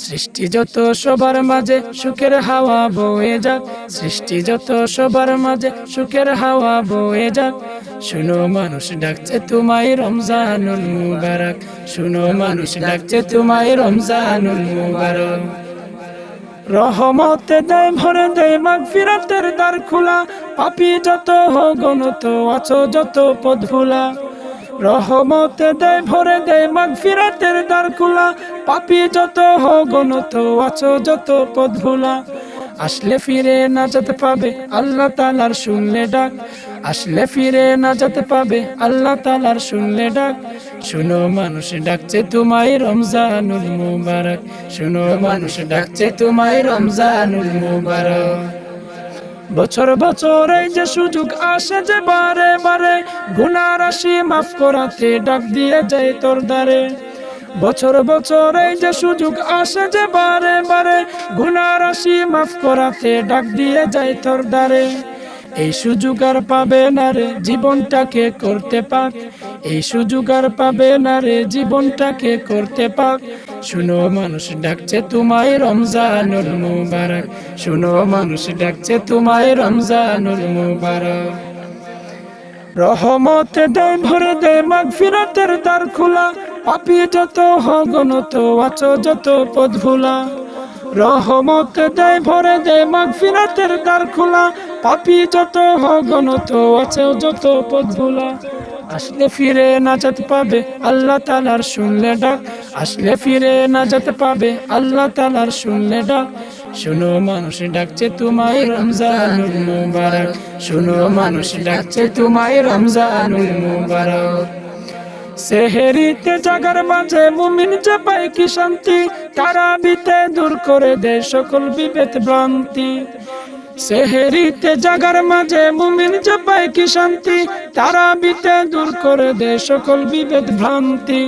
সৃষ্টি যত সবার মাঝে সুখের হাওয়া বয়ে যাক, সৃষ্টি যত সবার মাঝে সুখের হাওয়া বয়ে যাক। শুনো মানুষ ডাকছে তোমায় রমজানুল মুবারক, শুনো মানুষ ডাকছে তোমায় রমজানুল মুবারক। রহমতে দেয় ভরে দেয় মাগফিরাতের দ্বার খোলা, পাপী যত গণত আছো যত পথ ভোলা। রহমতে দেয় ভরে দেয় মাগফিরাতের দ্বার খোলা, পাপী যত গণত আছো যত পথ ভোলা। আসলে ফিরে নাজাত পাবে আল্লাহ তাআলার শুনলে ডাক, আসলে ফিরে নাজাত পাবে আল্লাহ তাআলার শুনলে ডাক। শুনো মানুষ ডাকছে তোমায় রমজানুল মুবারক, শুনো মানুষ ডাকছে তোমায় রমজানুল মুবারক। বছর বছর এই যে সুযোগ আসে যে বারে বারে, গুনাহ রাশি মাফ করাতে ডাক দিয়ে যায় তোর দ্বারে। বছর বছর এই যে সুযোগ আসে যে বারে বারে, গুনাহ রাশি মাফ করাতে ডাক দিয়ে যায় তোর দ্বারে। এই সুযোগ আর পাবে না রে জীবনটাকে করতে পাক, এই সুযোগ আর পাবে না রে জীবনটাকে করতে পাক। শুনো মানুষ ডাকছে তোমায় রমজানুল মুবারক, শুনো মানুষ ডাকছে তোমায় রমজানুল মুবারক। রহমতে দেয় ভরে দেয় মাগফিরাতের দ্বার খোলা, পাপী যত গণত আছো যত পথ ভোলা। রহমতে দেয় ভরে দেয় মাগফিরাতের দ্বার খোলা, পাপী যত গণত আছো যত পথ ভোলা। আসলে ফিরে নাজাত পাবে আল্লাহ তাআলার শুনলে ডাক, আসলে ফিরে নাজাত পাবে আল্লাহ তাআলার শুনলে ডাক। শুনো মানুষ ডাকছে তোমায় রমজানুল মুবারক, শুনো মানুষ ডাকছে তোমায় রমজানুল মুবারক। সেহেরিতে জাগার মাঝে মুমিন যে পায় কি শান্তি, তারাবিতে দূর করে দেয় সকল বিভেদ ভ্রান্তি। সেহেরিতে জাগার মাঝে মুমিন যে পায় কি শান্তি, তারাবিতে দূর করে দেয় সকল বিভেদ ভ্রান্তি।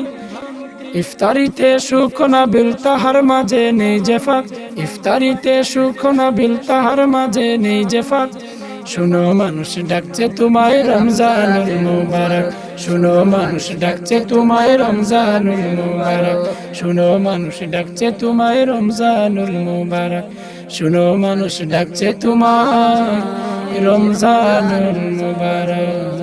ইফতারিতে সুখ নাবিল তাহার মাঝে নেই যে ফাঁক, ইফতারিতে সুখ নাবিল তাহার মাঝে নেই যে ফাঁক। শুনো মানুষ ডাকছে তোমায় রমজানুল মুবারক, শুনো মানুষ ডাকছে তোমায় রমজানুল মুবারক, শুনো মানুষ ডাকছে তোমায় রমজানুল মুবারক, শুনো মানুষ ডাকছে তোমায় রমজানুল মুবারক।